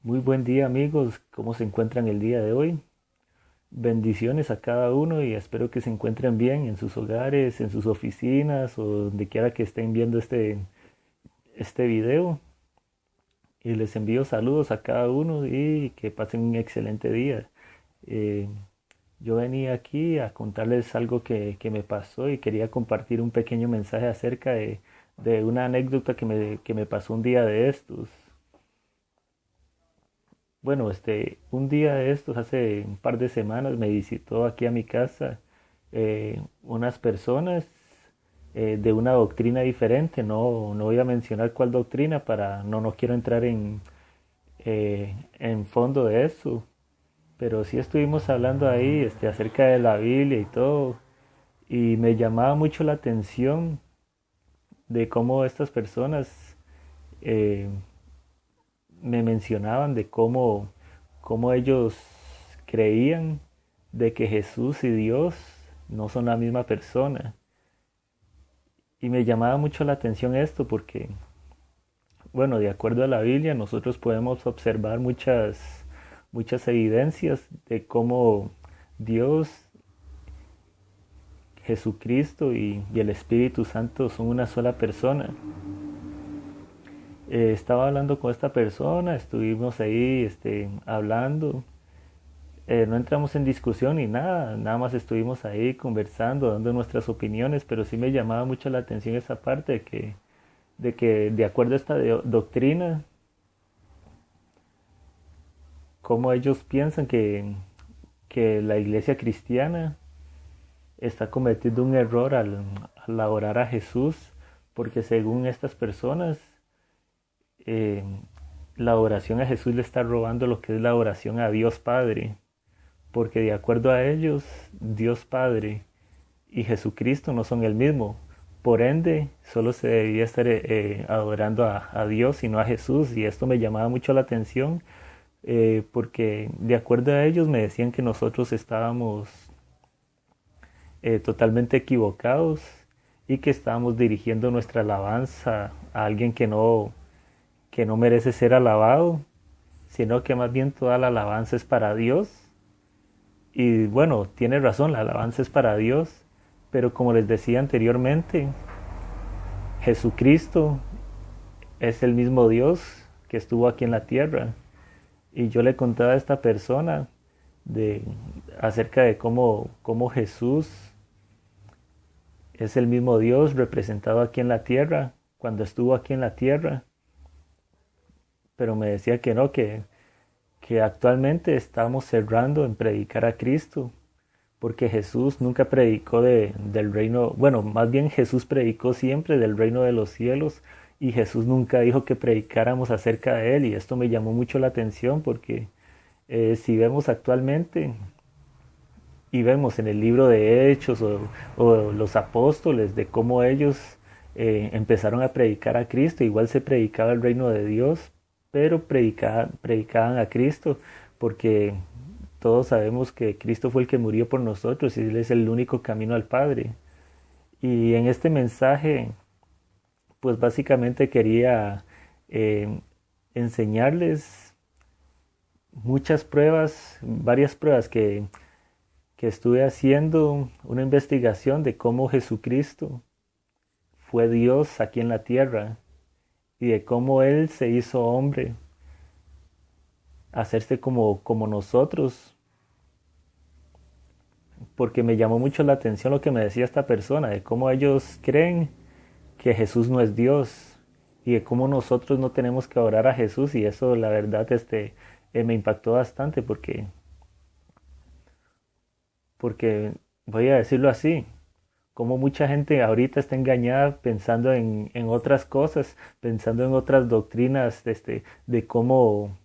Muy buen día amigos, ¿cómo se encuentran el día de hoy? Bendiciones a cada uno y espero que se encuentren bien en sus hogares, en sus oficinas o donde quiera que estén viendo este video. Y les envío saludos a cada uno y que pasen un excelente día. Eh, yo venía aquí a contarles algo que me pasó y quería compartir un pequeño mensaje acerca de una anécdota que me pasó un día de estos. Bueno, un día de estos, hace un par de semanas, me visitó aquí a mi casa unas personas de una doctrina diferente. No voy a mencionar cuál doctrina para no quiero entrar en fondo de eso, pero sí estuvimos hablando ahí acerca de la Biblia y todo, y me llamaba mucho la atención de cómo estas personas eh, me mencionaban de cómo ellos creían de que Jesús y Dios no son la misma persona. Y me llamaba mucho la atención esto porque, bueno, de acuerdo a la Biblia, nosotros podemos observar muchas evidencias de cómo Dios, Jesucristo y el Espíritu Santo son una sola persona. Estaba hablando con esta persona, estuvimos ahí hablando. No entramos en discusión ni nada, nada más estuvimos ahí conversando, dando nuestras opiniones, pero sí me llamaba mucho la atención esa parte de que de acuerdo a esta doctrina, cómo ellos piensan que la iglesia cristiana está cometiendo un error al orar a Jesús, porque según estas personas, eh, la oración a Jesús le está robando lo que es la oración a Dios Padre, porque de acuerdo a ellos, Dios Padre y Jesucristo no son el mismo. Por ende, solo se debía estar adorando a Dios y no a Jesús. Y esto me llamaba mucho la atención porque de acuerdo a ellos me decían que nosotros estábamos totalmente equivocados y que estábamos dirigiendo nuestra alabanza a alguien que no merece ser alabado, sino que más bien toda la alabanza es para Dios. Y bueno, tiene razón, la alabanza es para Dios, pero como les decía anteriormente, Jesucristo es el mismo Dios que estuvo aquí en la tierra. Y yo le contaba a esta persona de, acerca de cómo Jesús es el mismo Dios representado aquí en la tierra, cuando estuvo aquí en la tierra, pero me decía que no, que actualmente estamos cerrando en predicar a Cristo, porque Jesús nunca predicó del reino, bueno, más bien Jesús predicó siempre del reino de los cielos y Jesús nunca dijo que predicáramos acerca de él, y esto me llamó mucho la atención porque si vemos actualmente y vemos en el libro de Hechos o los apóstoles de cómo ellos empezaron a predicar a Cristo, igual se predicaba el reino de Dios, pero predicaban a Cristo porque todos sabemos que Cristo fue el que murió por nosotros y Él es el único camino al Padre. Y en este mensaje, pues básicamente quería eh, enseñarles muchas pruebas, varias pruebas que estuve haciendo una investigación de cómo Jesucristo fue Dios aquí en la tierra y de cómo Él se hizo hombre, hacerse como nosotros, porque me llamó mucho la atención lo que me decía esta persona, de cómo ellos creen que Jesús no es Dios y de cómo nosotros no tenemos que orar a Jesús, y eso la verdad me impactó bastante porque voy a decirlo así, como mucha gente ahorita está engañada pensando en otras cosas, pensando en otras doctrinas, de cómo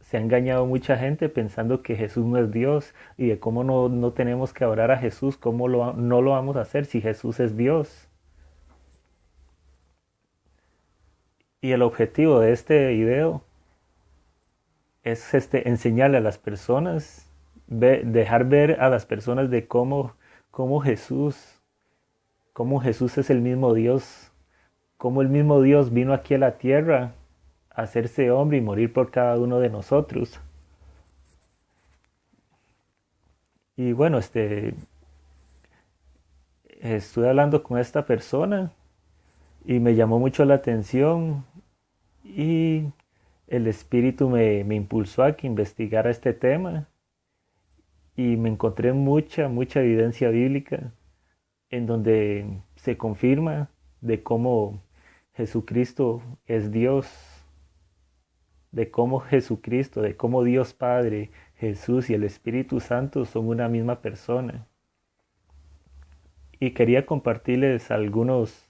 se ha engañado mucha gente pensando que Jesús no es Dios y de cómo no tenemos que orar a Jesús, cómo no lo vamos a hacer si Jesús es Dios. Y el objetivo de este video es enseñarle a las personas, dejar ver a las personas de cómo Jesús, cómo Jesús es el mismo Dios, cómo el mismo Dios vino aquí a la tierra hacerse hombre y morir por cada uno de nosotros. Y bueno, estuve hablando con esta persona y me llamó mucho la atención y el espíritu me impulsó a que investigara este tema y me encontré mucha evidencia bíblica en donde se confirma de cómo Jesucristo es Dios, de cómo Jesucristo, de cómo Dios Padre, Jesús y el Espíritu Santo son una misma persona. Y quería compartirles algunos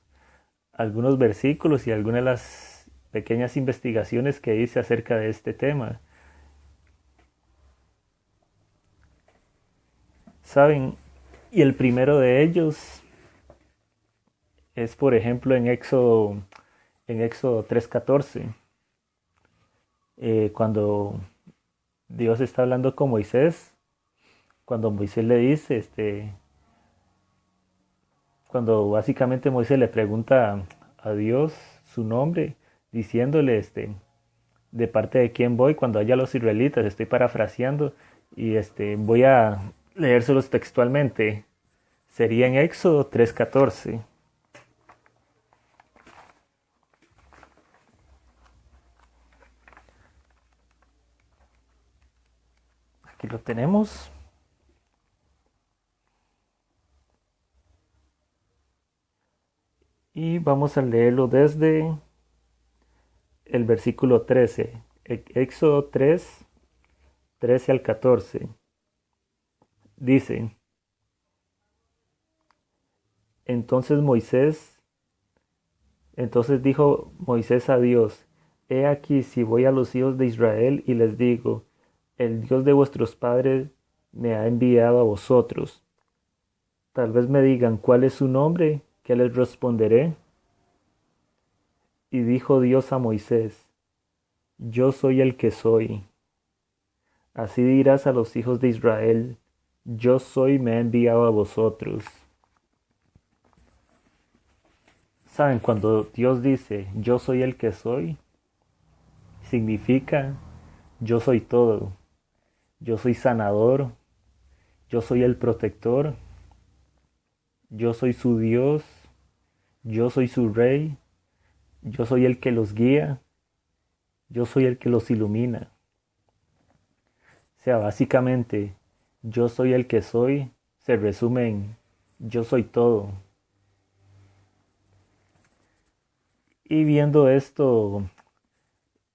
versículos y algunas de las pequeñas investigaciones que hice acerca de este tema. ¿Saben? Y el primero de ellos es, por ejemplo, en Éxodo 3:14, cuando Dios está hablando con Moisés, cuando Moisés le dice, cuando básicamente Moisés le pregunta a Dios su nombre, diciéndole, de parte de quién voy, cuando haya los israelitas, estoy parafraseando, y voy a leérselos textualmente. Sería en Éxodo 3:14. Aquí lo tenemos. Y vamos a leerlo desde el versículo 13. Éxodo 3, 13 al 14. Dice, entonces dijo Moisés a Dios, he aquí si voy a los hijos de Israel y les digo, el Dios de vuestros padres me ha enviado a vosotros. Tal vez me digan cuál es su nombre, ¿qué les responderé? Y dijo Dios a Moisés, yo soy el que soy. Así dirás a los hijos de Israel, yo soy, me ha enviado a vosotros. ¿Saben? Cuando Dios dice, yo soy el que soy, significa, yo soy todo. Yo soy sanador, yo soy el protector, yo soy su Dios, yo soy su rey, yo soy el que los guía, yo soy el que los ilumina. O sea, básicamente, yo soy el que soy, se resume en yo soy todo. Y viendo esto,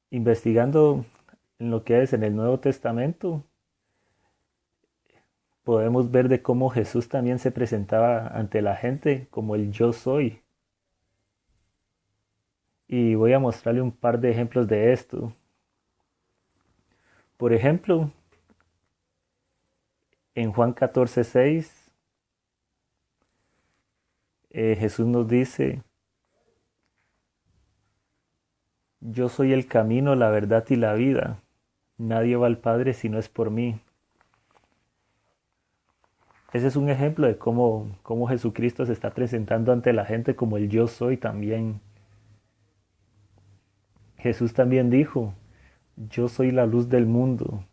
investigando en lo que es en el Nuevo Testamento, podemos ver de cómo Jesús también se presentaba ante la gente como el yo soy. Y voy a mostrarle un par de ejemplos de esto. Por ejemplo, en Juan 14:6, Jesús nos dice, yo soy el camino, la verdad y la vida. Nadie va al Padre si no es por mí. Ese es un ejemplo de cómo Jesucristo se está presentando ante la gente como el yo soy también. Jesús también dijo, yo soy la luz del mundo.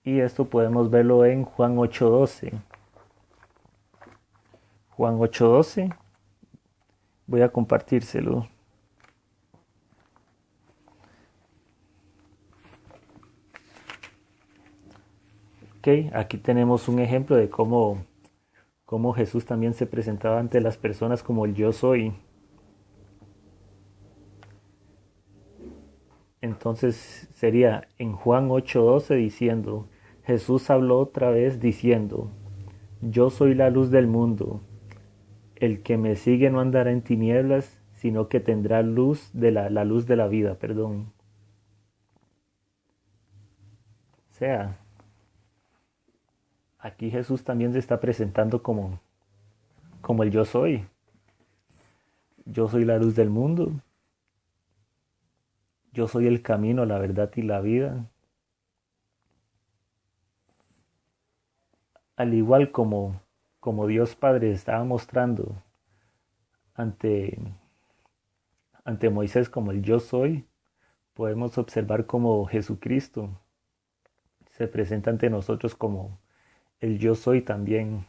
Y esto podemos verlo en Juan 8:12. Juan 8:12, voy a compartírselo. Ok, aquí tenemos un ejemplo de cómo Jesús también se presentaba ante las personas como el yo soy. Entonces sería en Juan 8:12 diciendo, Jesús habló otra vez diciendo, yo soy la luz del mundo, el que me sigue no andará en tinieblas, sino que tendrá la luz de la vida, perdón. O sea, aquí Jesús también se está presentando como el yo soy. Yo soy la luz del mundo, yo soy el camino, la verdad y la vida. Al igual como Dios Padre estaba mostrando ante, ante Moisés como el yo soy, podemos observar cómo Jesucristo se presenta ante nosotros como el yo soy también.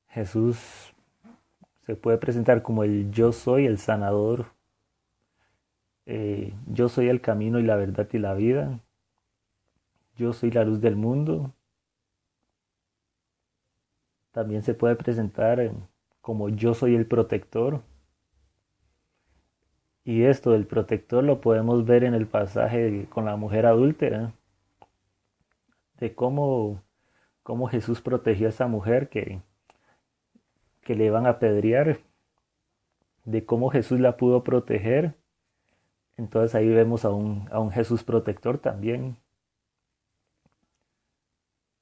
Jesús se puede presentar como el yo soy, el sanador. Yo soy el camino y la verdad y la vida. Yo soy la luz del mundo. También se puede presentar como yo soy el protector. Y esto del protector lo podemos ver en el pasaje con la mujer adúltera, de cómo Jesús protegió a esa mujer que le iban a apedrear, de cómo Jesús la pudo proteger. Entonces ahí vemos a un Jesús protector también.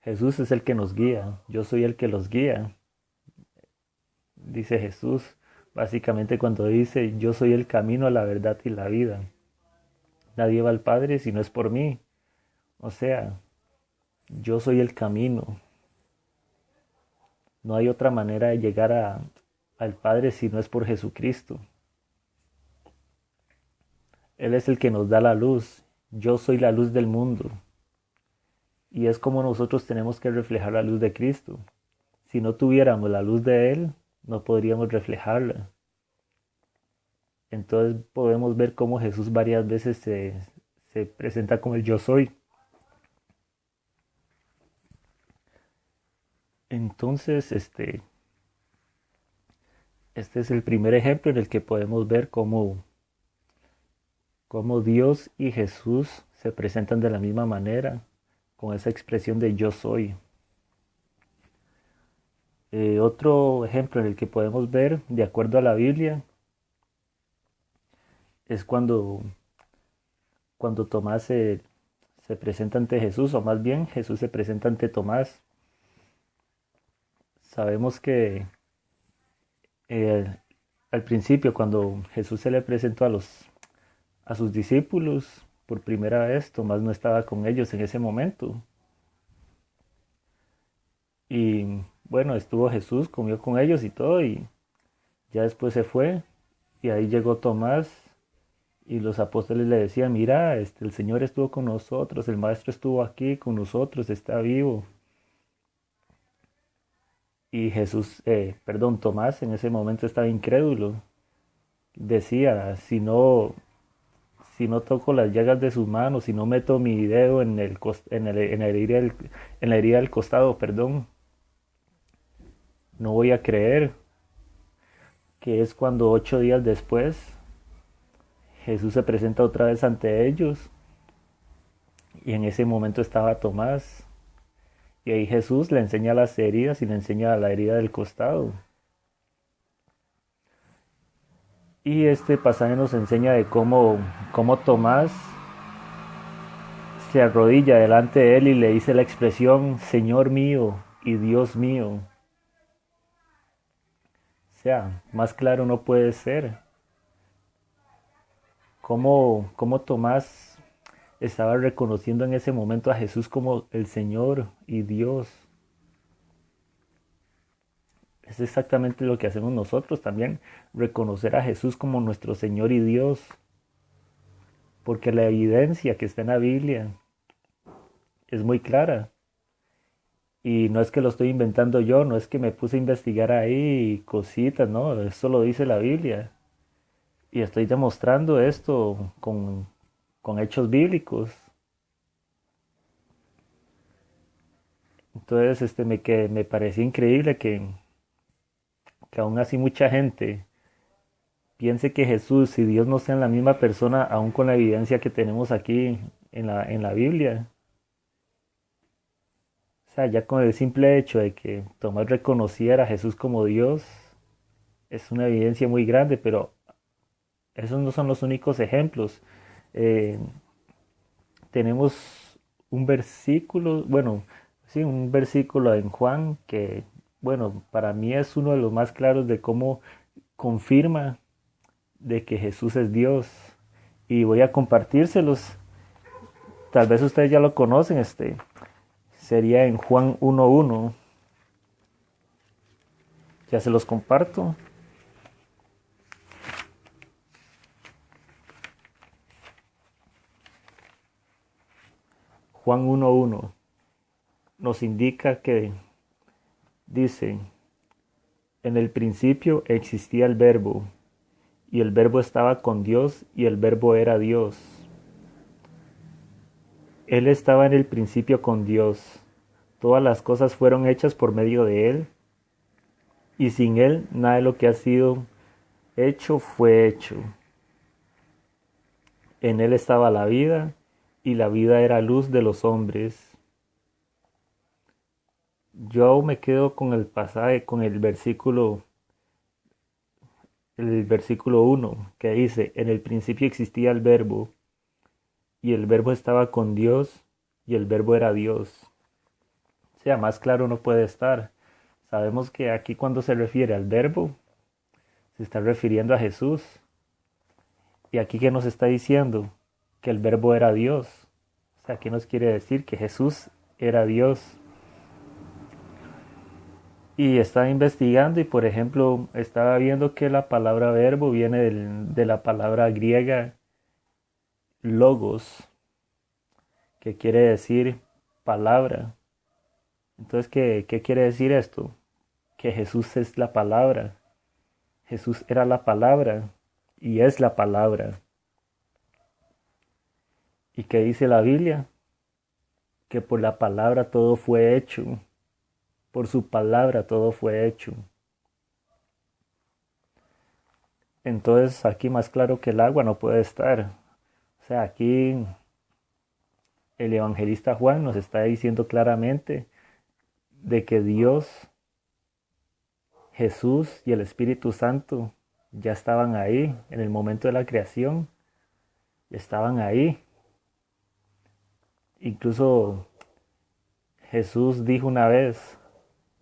Jesús es el que nos guía, yo soy el que los guía, dice Jesús. Básicamente cuando dice, yo soy el camino, la verdad y la vida. Nadie va al Padre si no es por mí. O sea, yo soy el camino. No hay otra manera de llegar al Padre si no es por Jesucristo. Él es el que nos da la luz. Yo soy la luz del mundo. Y es como nosotros tenemos que reflejar la luz de Cristo. Si no tuviéramos la luz de Él, no podríamos reflejarla. Entonces podemos ver cómo Jesús varias veces se presenta como el yo soy. Entonces, este es el primer ejemplo en el que podemos ver cómo Dios y Jesús se presentan de la misma manera, con esa expresión de yo soy. Otro ejemplo en el que podemos ver, de acuerdo a la Biblia, es cuando Tomás se presenta ante Jesús, o más bien Jesús se presenta ante Tomás. Sabemos que al principio, cuando Jesús se le presentó a sus discípulos por primera vez, Tomás no estaba con ellos en ese momento. Y bueno, estuvo Jesús, comió con ellos y todo, y ya después se fue, y ahí llegó Tomás, y los apóstoles le decían, mira, el Señor estuvo con nosotros, el Maestro estuvo aquí con nosotros, está vivo. Y Tomás en ese momento estaba incrédulo. Decía, si no toco las llagas de sus manos, si no meto mi dedo en la herida del costado, perdón, no voy a creer. Que es cuando 8 días después Jesús se presenta otra vez ante ellos, y en ese momento estaba Tomás, y ahí Jesús le enseña las heridas y le enseña la herida del costado. Y este pasaje nos enseña de cómo Tomás se arrodilla delante de él y le dice la expresión, Señor mío y Dios mío. O sea, más claro no puede ser. Cómo Tomás estaba reconociendo en ese momento a Jesús como el Señor y Dios. Es exactamente lo que hacemos nosotros también, reconocer a Jesús como nuestro Señor y Dios. Porque la evidencia que está en la Biblia es muy clara. Y no es que lo estoy inventando yo, no es que me puse a investigar ahí cositas, no, eso lo dice la Biblia. Y estoy demostrando esto con hechos bíblicos. Entonces me parecía increíble que aún así mucha gente piense que Jesús y Dios no sean la misma persona, aún con la evidencia que tenemos aquí en la Biblia. O sea, ya con el simple hecho de que Tomás reconociera a Jesús como Dios, es una evidencia muy grande, pero esos no son los únicos ejemplos. Eh, tenemos un versículo, bueno, sí, un versículo en Juan que, bueno, para mí es uno de los más claros de cómo confirma de que Jesús es Dios. Y voy a compartírselos. Tal vez ustedes ya lo conocen, sería en Juan 1:1. Ya se los comparto. Juan 1:1 nos indica que dice, en el principio existía el verbo, y el verbo estaba con Dios, y el verbo era Dios. Él estaba en el principio con Dios. Todas las cosas fueron hechas por medio de Él, y sin Él nada de lo que ha sido hecho fue hecho. En Él estaba la vida, y la vida era luz de los hombres. Yo me quedo con el pasaje, con el versículo 1, que dice, en el principio existía el verbo, y el verbo estaba con Dios, y el verbo era Dios. O sea, más claro no puede estar. Sabemos que aquí cuando se refiere al verbo, se está refiriendo a Jesús. Y aquí que nos está diciendo que el verbo era Dios. O sea, ¿qué nos quiere decir? Que Jesús era Dios. Y estaba investigando y por ejemplo estaba viendo que la palabra verbo viene de la palabra griega logos, que quiere decir palabra. Entonces, ¿qué quiere decir esto? Que Jesús es la palabra. Jesús era la palabra y es la palabra. ¿Y qué dice la Biblia? Que por la palabra todo fue hecho. Por su palabra todo fue hecho. Entonces aquí más claro que el agua no puede estar. O sea, aquí el evangelista Juan nos está diciendo claramente de que Dios, Jesús y el Espíritu Santo ya estaban ahí en el momento de la creación. Estaban ahí. Incluso Jesús dijo una vez,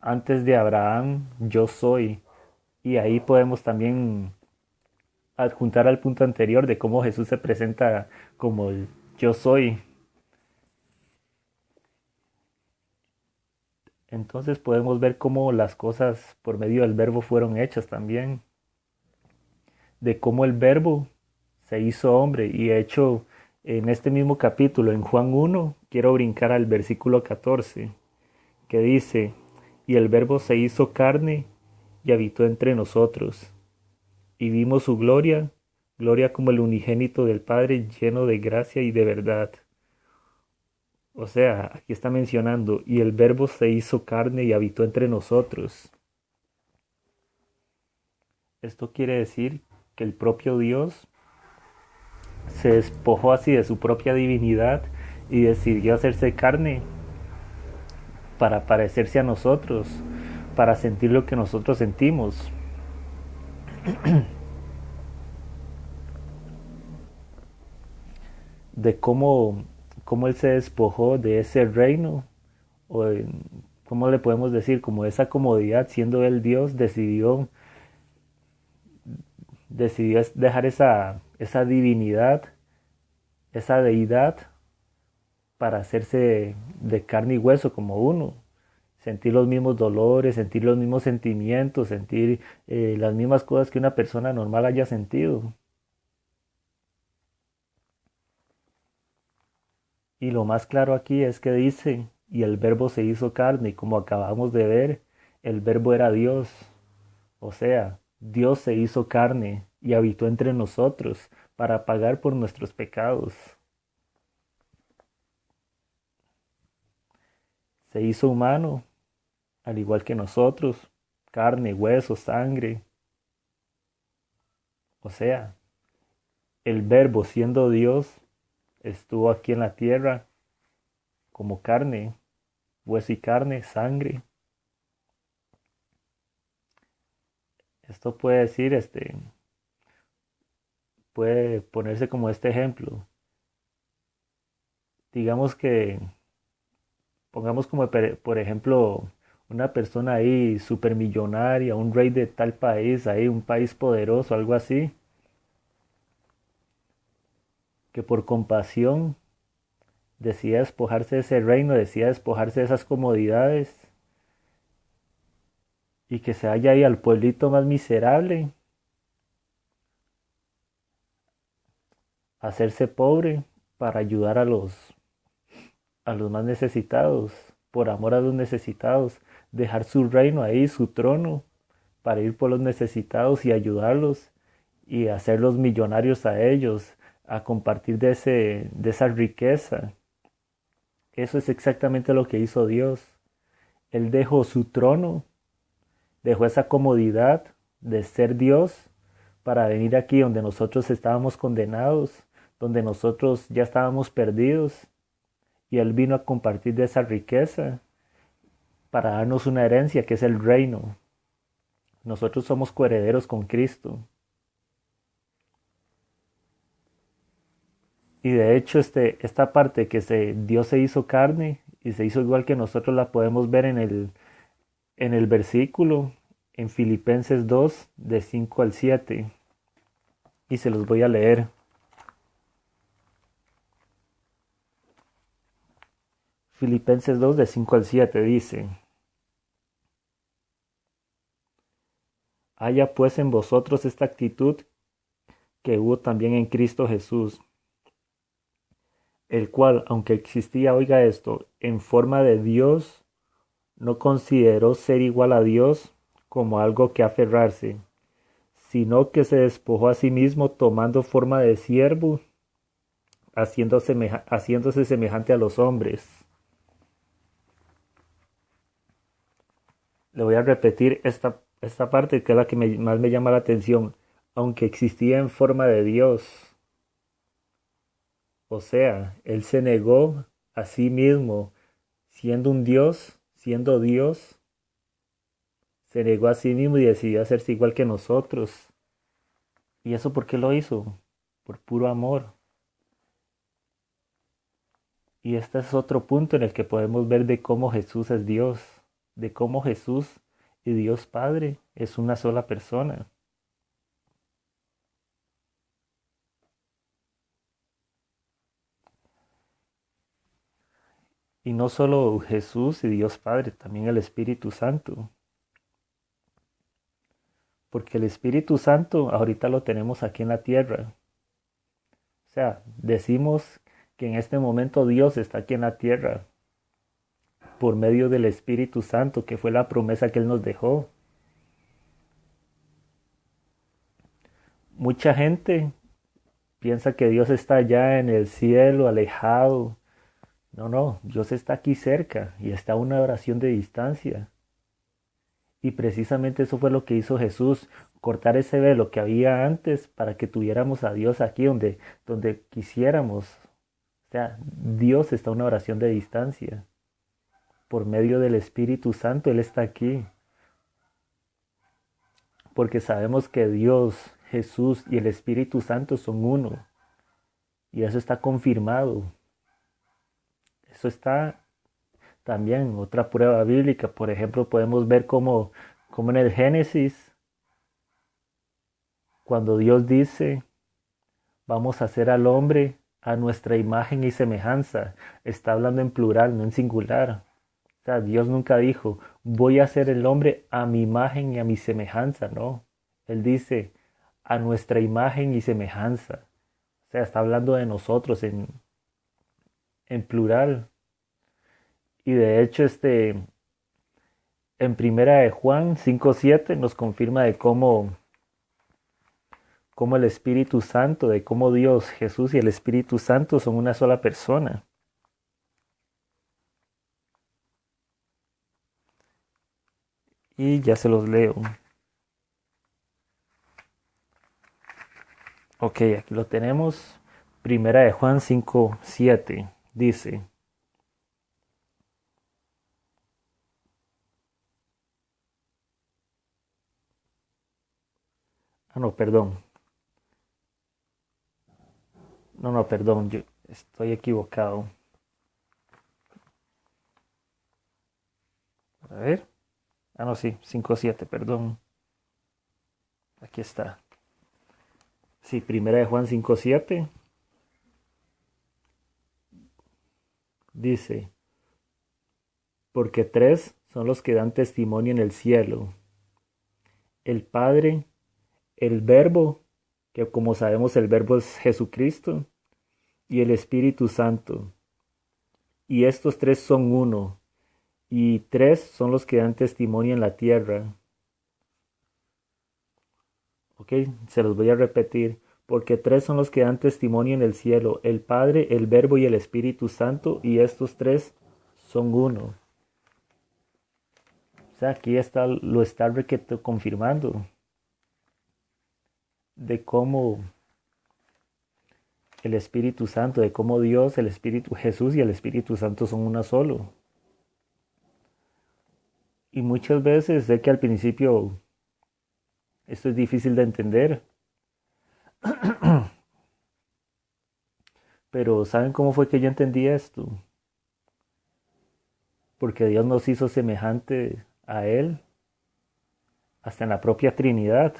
antes de Abraham yo soy. Y ahí podemos también adjuntar al punto anterior de cómo Jesús se presenta como el yo soy. Entonces podemos ver cómo las cosas por medio del verbo fueron hechas también. De cómo el verbo se hizo hombre. Y de hecho, en este mismo capítulo, en Juan 1, quiero brincar al versículo 14, que dice, y el verbo se hizo carne y habitó entre nosotros. Y vimos su gloria, gloria como el unigénito del Padre, lleno de gracia y de verdad. O sea, aquí está mencionando, y el verbo se hizo carne y habitó entre nosotros. Esto quiere decir que el propio Dios se despojó así de su propia divinidad y decidió hacerse carne para parecerse a nosotros, para sentir lo que nosotros sentimos. De cómo Él se despojó de ese reino, o cómo le podemos decir, como esa comodidad, siendo Él Dios, decidió dejar esa divinidad, esa deidad, para hacerse de carne y hueso como uno. Sentir los mismos dolores, sentir los mismos sentimientos, sentir las mismas cosas que una persona normal haya sentido. Y lo más claro aquí es que dice, y el verbo se hizo carne, y como acabamos de ver, el verbo era Dios. O sea, Dios se hizo carne y habitó entre nosotros para pagar por nuestros pecados. Se hizo humano, al igual que nosotros, carne, hueso, sangre. O sea, el verbo siendo Dios estuvo aquí en la tierra como carne, hueso y carne, sangre. Esto puede decir, puede ponerse como este ejemplo. Digamos que, pongamos como por ejemplo, una persona ahí supermillonaria, un rey de tal país, ahí un país poderoso, algo así, que por compasión decida despojarse de ese reino, decida despojarse de esas comodidades y que se vaya ahí al pueblito más miserable, a hacerse pobre para ayudar a los más necesitados, por amor a los necesitados, dejar su reino ahí, su trono, para ir por los necesitados y ayudarlos y hacerlos millonarios a ellos, a compartir de esa riqueza. Eso es exactamente lo que hizo Dios. Él dejó su trono, dejó esa comodidad de ser Dios para venir aquí donde nosotros estábamos condenados, donde nosotros ya estábamos perdidos, y Él vino a compartir de esa riqueza para darnos una herencia que es el reino. Nosotros somos coherederos con Cristo. Y de hecho esta parte que Dios se hizo carne y se hizo igual que nosotros la podemos ver en el versículo, en Filipenses 2, de 5 al 7. Y se los voy a leer. Filipenses 2, de 5 al 7 dice: Haya pues en vosotros esta actitud que hubo también en Cristo Jesús, el cual, aunque existía, oiga esto, en forma de Dios, no consideró ser igual a Dios como algo que aferrarse, sino que se despojó a sí mismo tomando forma de siervo, haciéndose semejante a los hombres. Le voy a repetir esta parte que es la que más me llama la atención. Aunque existía en forma de Dios, o sea, Él se negó a sí mismo, siendo un Dios, siendo Dios, se negó a sí mismo y decidió hacerse igual que nosotros. ¿Y eso por qué lo hizo? Por puro amor. Y este es otro punto en el que podemos ver de cómo Jesús es Dios, de cómo Jesús y Dios Padre es una sola persona. Y no solo Jesús y Dios Padre, también el Espíritu Santo. Porque el Espíritu Santo ahorita lo tenemos aquí en la tierra. O sea, decimos que en este momento Dios está aquí en la tierra por medio del Espíritu Santo, que fue la promesa que Él nos dejó. Mucha gente piensa que Dios está allá en el cielo, alejado. No, no, Dios está aquí cerca y está a una oración de distancia. Y precisamente eso fue lo que hizo Jesús, cortar ese velo que había antes para que tuviéramos a Dios aquí donde quisiéramos. O sea, Dios está a una oración de distancia. Por medio del Espíritu Santo, Él está aquí. Porque sabemos que Dios, Jesús y el Espíritu Santo son uno. Y eso está confirmado. Eso está también en otra prueba bíblica. Por ejemplo, podemos ver cómo en el Génesis, cuando Dios dice, vamos a hacer al hombre a nuestra imagen y semejanza, está hablando en plural, no en singular. O sea, Dios nunca dijo, voy a hacer el hombre a mi imagen y a mi semejanza, no. Él dice, a nuestra imagen y semejanza. O sea, está hablando de nosotros en plural. Y de hecho, en primera de Juan 5:7 nos confirma de cómo el Espíritu Santo, de cómo Dios, Jesús y el Espíritu Santo son una sola persona. Y ya se los leo. Ok, aquí lo tenemos. Primera de Juan 5:7 dice: Ah, no, perdón. No, perdón, yo estoy equivocado. A ver. Ah, no, sí, 5:7, perdón. Aquí está. Sí, primera de Juan 5:7 dice: Porque tres son los que dan testimonio en el cielo: el Padre, el Verbo, que como sabemos el Verbo es Jesucristo, y el Espíritu Santo. y estos tres son uno, y tres son los que dan testimonio en la tierra. Ok, se los voy a repetir, porque tres son los que dan testimonio en el cielo, el Padre, el Verbo y el Espíritu Santo, y estos tres son uno. O sea, aquí está, lo está confirmando de cómo el Espíritu Santo, de cómo Dios, el Espíritu Jesús y el Espíritu Santo son una solo. Y muchas veces sé que al principio esto es difícil de entender, pero ¿saben cómo fue que yo entendí esto? Porque Dios nos hizo semejante a Él, hasta en la propia Trinidad.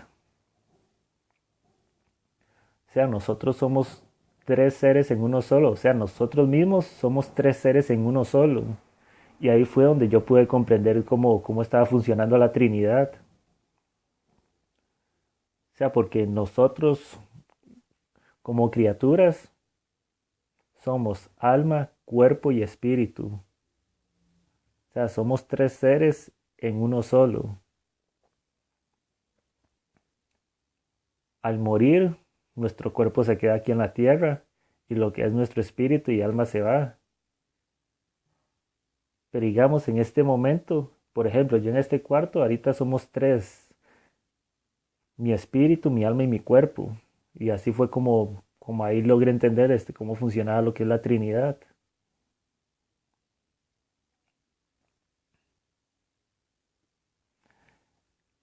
O sea, nosotros somos tres seres en uno solo. O sea, nosotros mismos somos tres seres en uno solo. Y ahí fue donde yo pude comprender cómo estaba funcionando la Trinidad. O sea, porque nosotros como criaturas somos alma, cuerpo y espíritu. O sea, somos tres seres en uno solo. Al morir, nuestro cuerpo se queda aquí en la tierra y lo que es nuestro espíritu y alma se va. Pero digamos, en este momento, por ejemplo, yo en este cuarto, ahorita somos tres, mi espíritu, mi alma y mi cuerpo. Y así fue como ahí logré entender cómo funcionaba lo que es la Trinidad.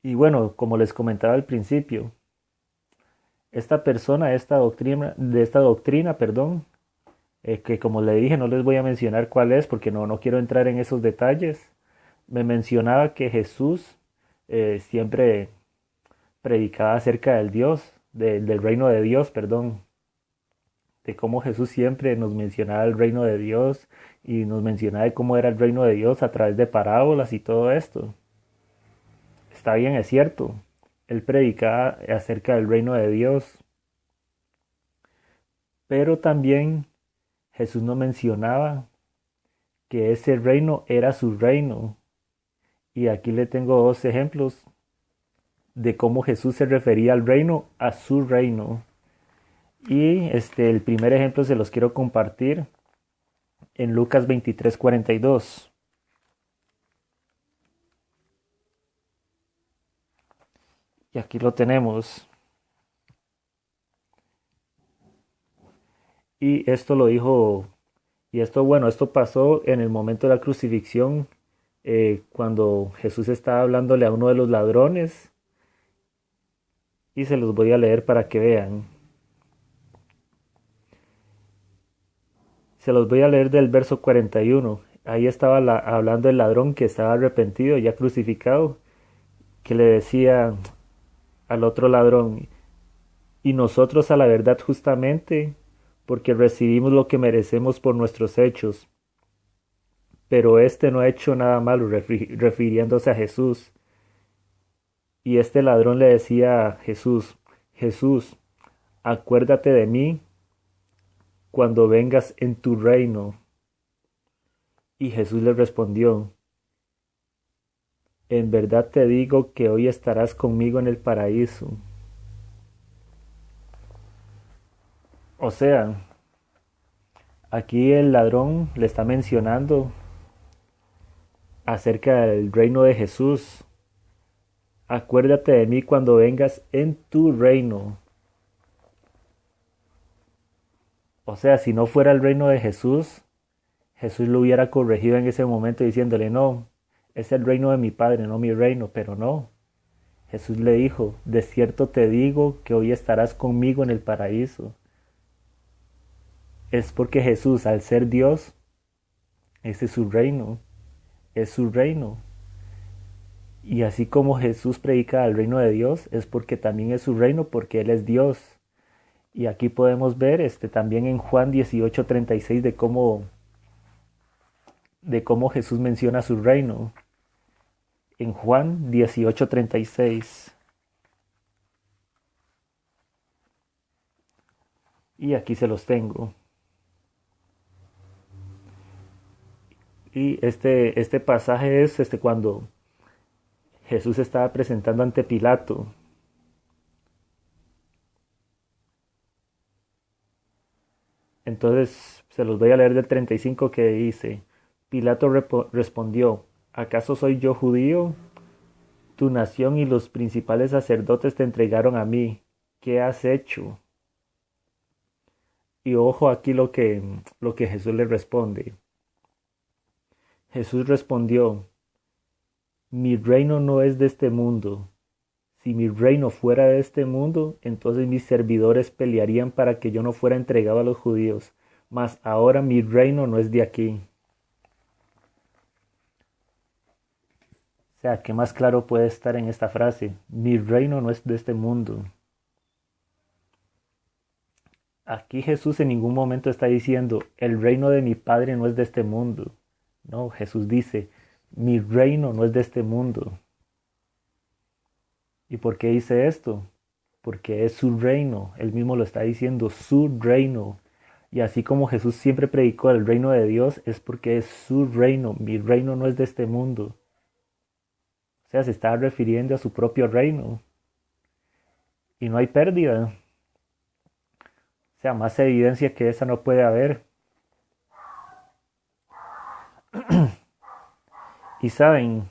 Y bueno, como les comentaba al principio, esta persona, esta doctrina, perdón, que como le dije, no les voy a mencionar cuál es porque no quiero entrar en esos detalles, me mencionaba que Jesús siempre predicaba acerca del Dios, del reino de Dios, perdón, de cómo Jesús siempre nos mencionaba el reino de Dios y nos mencionaba de cómo era el reino de Dios a través de parábolas y todo esto. Está bien, es cierto. Él predicaba acerca del reino de Dios, pero también Jesús no mencionaba que ese reino era su reino. Y aquí le tengo dos ejemplos de cómo Jesús se refería al reino, a su reino. Y el primer ejemplo se los quiero compartir en Lucas 23:42. Y aquí lo tenemos. Y esto lo dijo, y esto, bueno, esto pasó en el momento de la crucifixión, cuando Jesús estaba hablándole a uno de los ladrones. Y se los voy a leer para que vean. Se los voy a leer del verso 41. Ahí estaba hablando el ladrón que estaba arrepentido, ya crucificado, que le decía al otro ladrón, y nosotros a la verdad justamente, porque recibimos lo que merecemos por nuestros hechos. Pero este no ha hecho nada malo, refiriéndose a Jesús. Y este ladrón le decía a Jesús, Jesús, acuérdate de mí cuando vengas en tu reino. Y Jesús le respondió, en verdad te digo que hoy estarás conmigo en el paraíso. O sea, aquí el ladrón le está mencionando acerca del reino de Jesús. Acuérdate de mí cuando vengas en tu reino. O sea, si no fuera el reino de Jesús, Jesús lo hubiera corregido en ese momento diciéndole, no, es el reino de mi Padre, no mi reino, pero no. Jesús le dijo, de cierto te digo que hoy estarás conmigo en el paraíso. Es porque Jesús, al ser Dios, ese es su reino, es su reino. Y así como Jesús predica al reino de Dios, es porque también es su reino, porque Él es Dios. Y aquí podemos ver también en Juan 18:36 de cómo Jesús menciona su reino. En Juan 18:36. Y aquí se los tengo. Y este pasaje es cuando Jesús estaba presentando ante Pilato. Entonces se los voy a leer del 35 que dice, Pilato respondió, ¿acaso soy yo judío? Tu nación y los principales sacerdotes te entregaron a mí. ¿Qué has hecho? Y ojo aquí lo que Jesús le responde. Jesús respondió, mi reino no es de este mundo. Si mi reino fuera de este mundo, entonces mis servidores pelearían para que yo no fuera entregado a los judíos. Mas ahora mi reino no es de aquí. O sea, ¿qué más claro puede estar en esta frase? Mi reino no es de este mundo. Aquí Jesús en ningún momento está diciendo, el reino de mi Padre no es de este mundo. No, Jesús dice, mi reino no es de este mundo. ¿Y por qué dice esto? Porque es su reino. Él mismo lo está diciendo, su reino. Y así como Jesús siempre predicó el reino de Dios, es porque es su reino. Mi reino no es de este mundo. O sea, se está refiriendo a su propio reino. Y no hay pérdida. O sea, más evidencia que esa no puede haber. Y saben,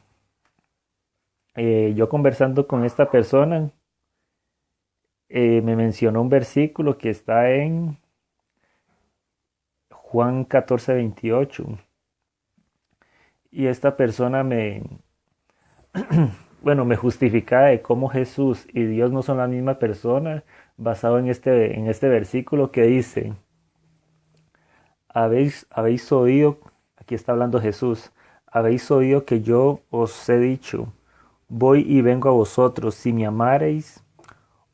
yo conversando con esta persona, me mencionó un versículo que está en Juan 14:28. Y esta persona me justificaba de cómo Jesús y Dios no son la misma persona, basado en este versículo que dice, habéis oído, aquí está hablando Jesús, habéis oído que yo os he dicho, voy y vengo a vosotros, si me amareis,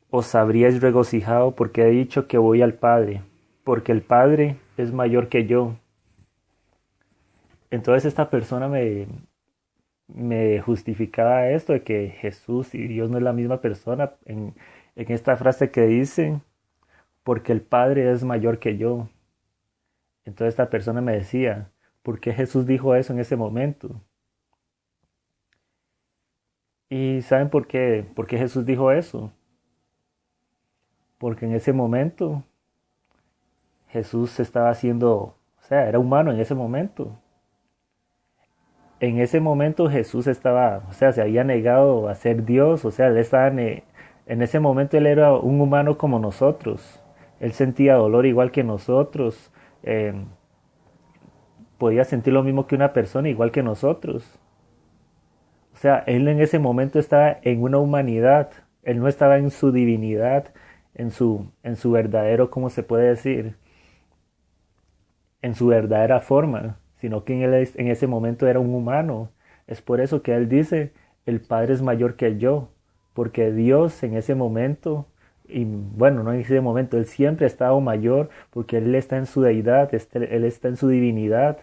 os habríais regocijado porque he dicho que voy al Padre, porque el Padre es mayor que yo. Entonces esta persona me justificaba esto de que Jesús y Dios no es la misma persona en esta frase que dice, porque el Padre es mayor que yo. Entonces esta persona me decía, ¿por qué Jesús dijo eso en ese momento? ¿Y saben por qué Jesús dijo eso? Porque en ese momento Jesús estaba haciendo, o sea, era humano en ese momento. En ese momento Jesús estaba, o sea, se había negado a ser Dios, o sea, en ese momento él era un humano como nosotros. Él sentía dolor igual que nosotros, eh, podía sentir lo mismo que una persona igual que nosotros. O sea, él en ese momento estaba en una humanidad, él no estaba en su divinidad, en su verdadero, ¿cómo se puede decir? En su verdadera forma, sino que en ese momento era un humano. Es por eso que él dice, el Padre es mayor que yo, porque Dios en ese momento, y bueno, no en ese momento, él siempre ha estado mayor, porque él está en su deidad, él está en su divinidad,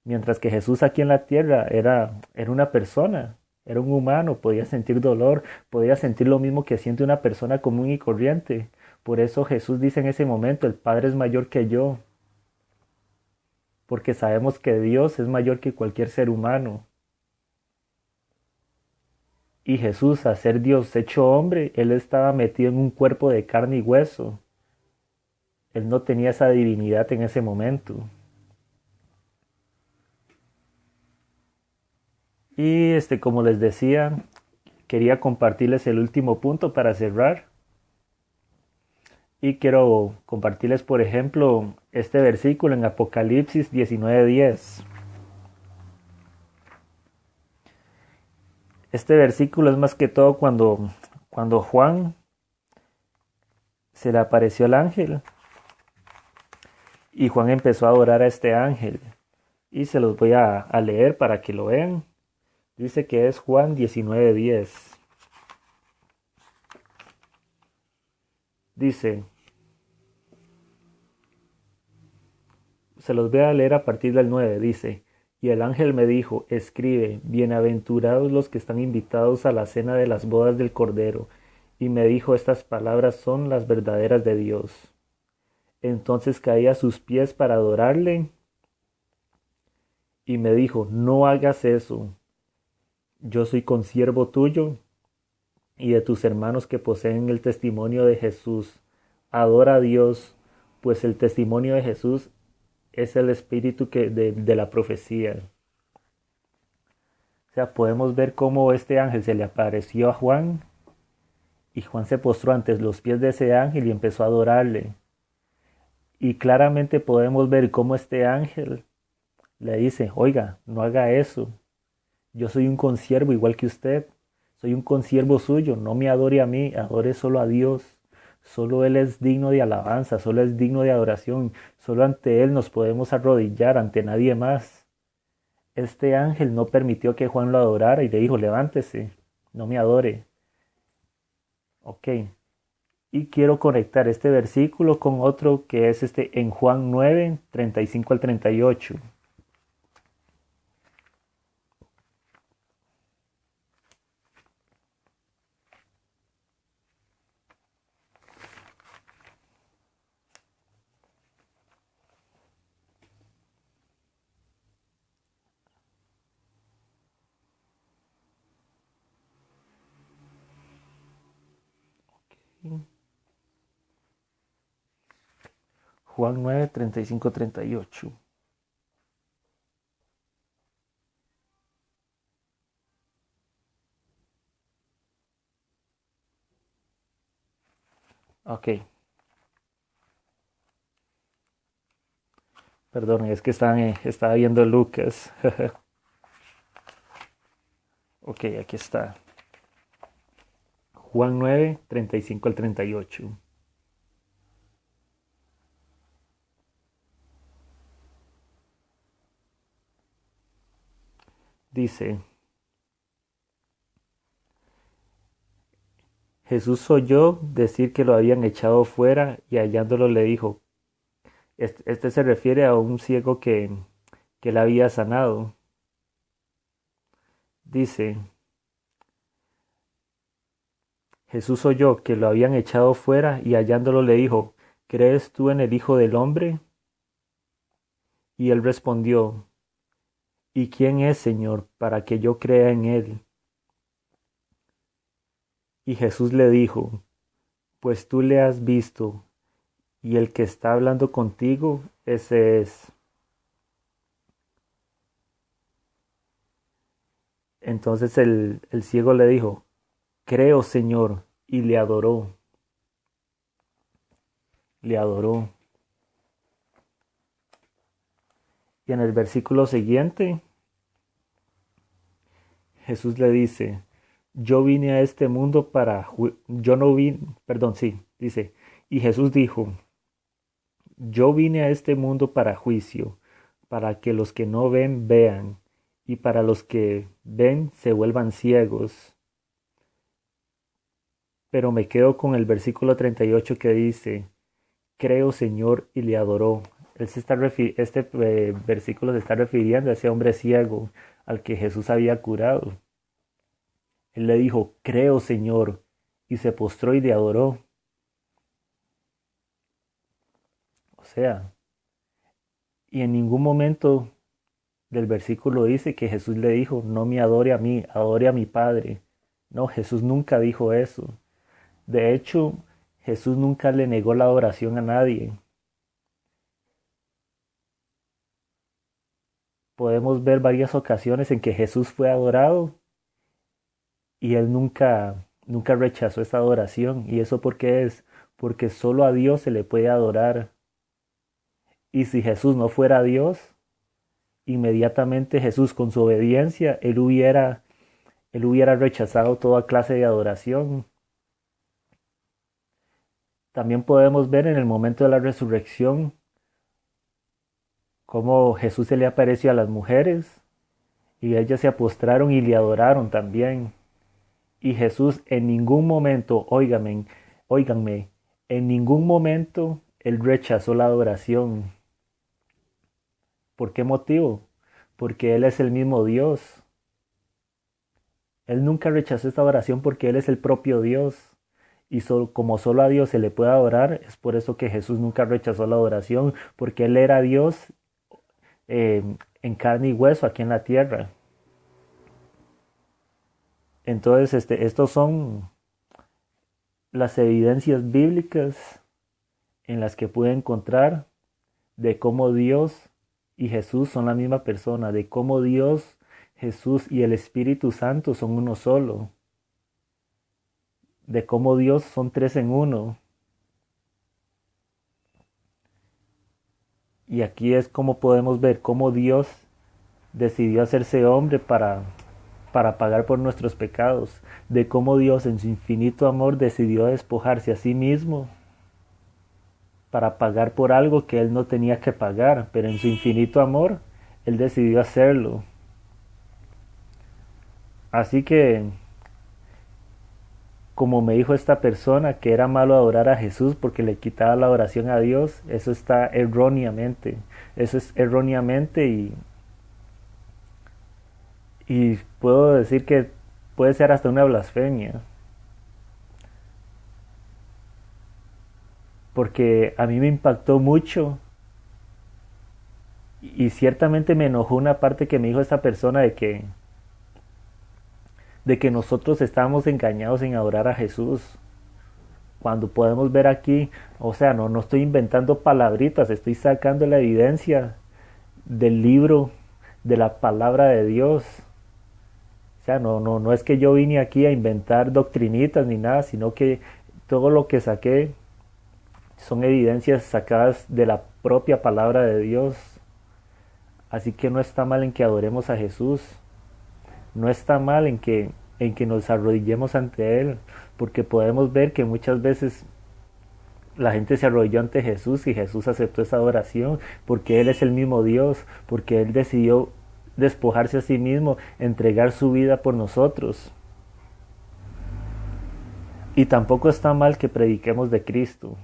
mientras que Jesús aquí en la tierra era una persona, era un humano, podía sentir dolor, podía sentir lo mismo que siente una persona común y corriente. Por eso Jesús dice en ese momento, el Padre es mayor que yo, porque sabemos que Dios es mayor que cualquier ser humano. Y Jesús, a ser Dios hecho hombre, Él estaba metido en un cuerpo de carne y hueso. Él no tenía esa divinidad en ese momento. Y como les decía, quería compartirles el último punto para cerrar. Y quiero compartirles, por ejemplo, este versículo en Apocalipsis 19:10. Este versículo es más que todo cuando Juan se le apareció el ángel y Juan empezó a adorar a este ángel. Y se los voy a leer para que lo vean. Dice que es Juan 19:10. Dice, se los voy a leer a partir del 9. Dice, y el ángel me dijo, escribe, bienaventurados los que están invitados a la cena de las bodas del Cordero. Y me dijo, estas palabras son las verdaderas de Dios. Entonces caí a sus pies para adorarle y me dijo, no hagas eso, yo soy consiervo tuyo y de tus hermanos que poseen el testimonio de Jesús. Adora a Dios, pues el testimonio de Jesús es el espíritu de la profecía. O sea, podemos ver cómo este ángel se le apareció a Juan y Juan se postró ante los pies de ese ángel y empezó a adorarle. Y claramente podemos ver cómo este ángel le dice, oiga, no haga eso. Yo soy un consiervo igual que usted. Soy un consiervo suyo. No me adore a mí, adore solo a Dios. Solo Él es digno de alabanza, solo es digno de adoración. Solo ante Él nos podemos arrodillar, ante nadie más. Este ángel no permitió que Juan lo adorara y le dijo, levántese, no me adore. Ok. Y quiero conectar este versículo con otro que es en Juan 9, 35 al 38. Juan 9, 35, 38. Ok, perdón, es que estaba viendo Lucas. Ok, aquí está. Juan 9, 35 al 38. Dice, Jesús oyó decir que lo habían echado fuera y hallándolo le dijo, este se refiere a un ciego que él había sanado. Dice, Jesús oyó que lo habían echado fuera y hallándolo le dijo, ¿crees tú en el Hijo del Hombre? Y él respondió, ¿y quién es, Señor, para que yo crea en él? Y Jesús le dijo, pues tú le has visto, y el que está hablando contigo, ese es. Entonces el ciego le dijo, creo, Señor, y le adoró, le adoró. Y en el versículo siguiente, Jesús le dice, yo vine a este mundo yo no vine, perdón, sí, dice, y Jesús dijo, yo vine a este mundo para juicio, para que los que no ven vean, y para los que ven se vuelvan ciegos. Pero me quedo con el versículo 38 que dice, creo, Señor, y le adoró. Versículo se está refiriendo a ese hombre ciego al que Jesús había curado. Él le dijo, creo, Señor, y se postró y le adoró. O sea, y en ningún momento del versículo dice que Jesús le dijo, no me adore a mí, adore a mi Padre. No, Jesús nunca dijo eso. De hecho, Jesús nunca le negó la adoración a nadie. Podemos ver varias ocasiones en que Jesús fue adorado y él nunca rechazó esa adoración. ¿Y eso por qué es? Porque solo a Dios se le puede adorar. Y si Jesús no fuera Dios, inmediatamente Jesús con su obediencia, él hubiera rechazado toda clase de adoración. También podemos ver en el momento de la resurrección cómo Jesús se le apareció a las mujeres y ellas se postraron y le adoraron también. Y Jesús en ningún momento, óiganme, en ningún momento él rechazó la adoración. ¿Por qué motivo? Porque Él es el mismo Dios. Él nunca rechazó esta adoración porque Él es el propio Dios. Y como solo a Dios se le puede adorar, es por eso que Jesús nunca rechazó la adoración, porque Él era Dios, eh, en carne y hueso aquí en la tierra. Entonces, estos son las evidencias bíblicas en las que pude encontrar de cómo Dios y Jesús son la misma persona, de cómo Dios, Jesús y el Espíritu Santo son uno solo, de cómo Dios son tres en uno. Y aquí es como podemos ver cómo Dios decidió hacerse hombre para pagar por nuestros pecados, de cómo Dios en su infinito amor decidió despojarse a sí mismo para pagar por algo que Él no tenía que pagar, pero en su infinito amor Él decidió hacerlo. Así que, como me dijo esta persona que era malo adorar a Jesús porque le quitaba la oración a Dios, eso está erróneamente, eso es erróneamente y puedo decir que puede ser hasta una blasfemia, porque a mí me impactó mucho y ciertamente me enojó una parte que me dijo esta persona de que nosotros estábamos engañados en adorar a Jesús. Cuando podemos ver aquí, o sea, no estoy inventando palabritas, estoy sacando la evidencia del libro, de la palabra de Dios. O sea, no es que yo vine aquí a inventar doctrinitas ni nada, sino que todo lo que saqué son evidencias sacadas de la propia palabra de Dios. Así que no está mal en que adoremos a Jesús. No está mal en que nos arrodillemos ante Él, porque podemos ver que muchas veces la gente se arrodilló ante Jesús y Jesús aceptó esa adoración, porque Él es el mismo Dios, porque Él decidió despojarse a sí mismo, entregar su vida por nosotros. Y tampoco está mal que prediquemos de Cristo,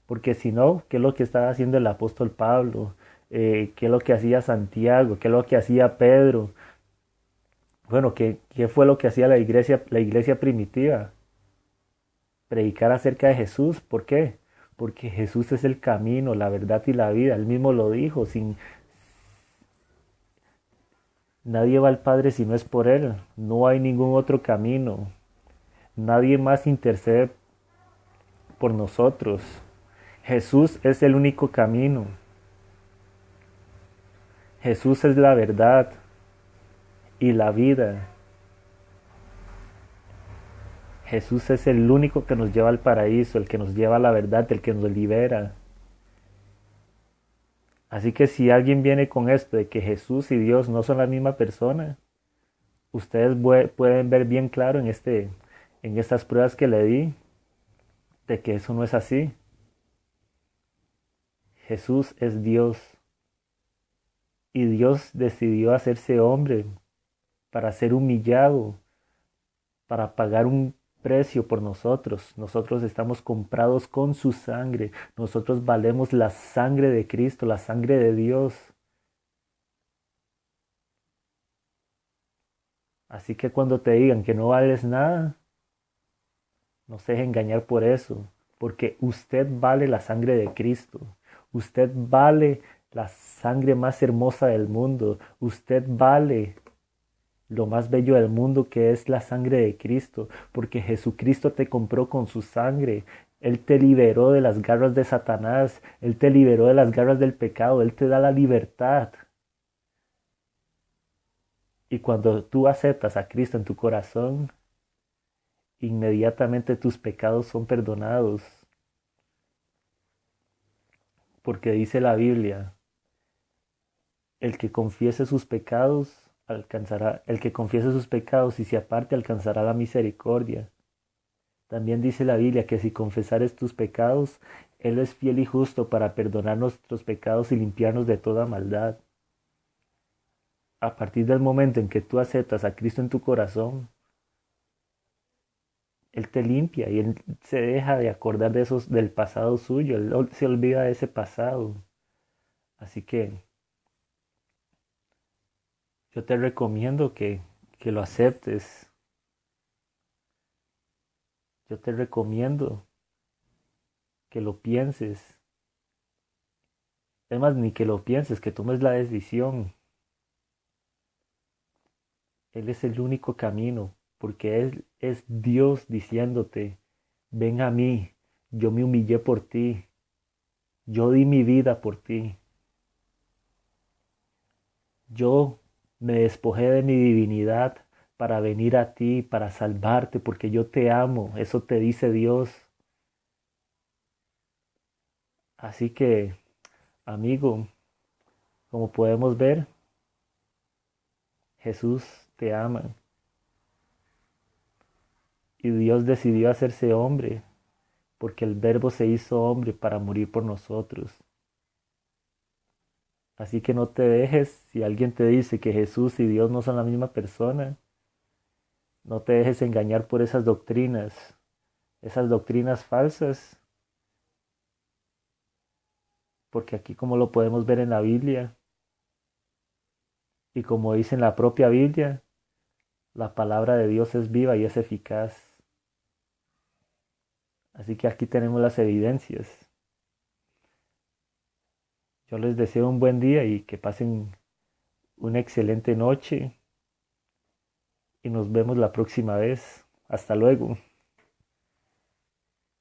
porque si no, ¿qué es lo que estaba haciendo el apóstol Pablo? ¿Qué es lo que hacía Santiago? ¿Qué es lo que hacía Pedro? Bueno, ¿qué fue lo que hacía la iglesia primitiva? Predicar acerca de Jesús. ¿Por qué? Porque Jesús es el camino, la verdad y la vida. Él mismo lo dijo, nadie va al Padre si no es por Él. No hay ningún otro camino. Nadie más intercede por nosotros. Jesús es el único camino. Jesús es la verdad y la vida. Jesús es el único que nos lleva al paraíso, el que nos lleva a la verdad, el que nos libera. Así que si alguien viene con esto de que Jesús y Dios no son la misma persona, ustedes pueden ver bien claro en estas pruebas que le di, de que eso no es así. Jesús es Dios y Dios decidió hacerse hombre para ser humillado, para pagar un precio por nosotros. Nosotros estamos comprados con su sangre. Nosotros valemos la sangre de Cristo, la sangre de Dios. Así que cuando te digan que no vales nada, no se deje engañar por eso, porque usted vale la sangre de Cristo. Usted vale la sangre más hermosa del mundo. Usted vale lo más bello del mundo, que es la sangre de Cristo, porque Jesucristo te compró con su sangre. Él te liberó de las garras de Satanás, Él te liberó de las garras del pecado, Él te da la libertad. Y cuando tú aceptas a Cristo en tu corazón, inmediatamente tus pecados son perdonados, porque dice la Biblia, el que confiese sus pecados alcanzará, el que confiese sus pecados y se aparte alcanzará la misericordia. También dice la Biblia que si confesares tus pecados, Él es fiel y justo para perdonar nuestros pecados y limpiarnos de toda maldad. A partir del momento en que tú aceptas a Cristo en tu corazón, Él te limpia y Él se deja de acordar del pasado suyo, Él se olvida de ese pasado. Así que yo te recomiendo que lo aceptes. Yo te recomiendo que lo pienses Es más, ni que lo pienses, que tomes la decisión. Él es el único camino, porque Él es Dios diciéndote, ven a mí, yo me humillé por ti, yo di mi vida por ti, yo me despojé de mi divinidad para venir a ti, para salvarte, porque yo te amo, eso te dice Dios. Así que, amigo, como podemos ver, Jesús te ama y Dios decidió hacerse hombre, porque el Verbo se hizo hombre para morir por nosotros. Así que no te dejes, si alguien te dice que Jesús y Dios no son la misma persona, no te dejes engañar por esas doctrinas falsas, porque aquí como lo podemos ver en la Biblia, y como dice en la propia Biblia, la palabra de Dios es viva y es eficaz. Así que aquí tenemos las evidencias. Yo les deseo un buen día y que pasen una excelente noche y nos vemos la próxima vez. Hasta luego.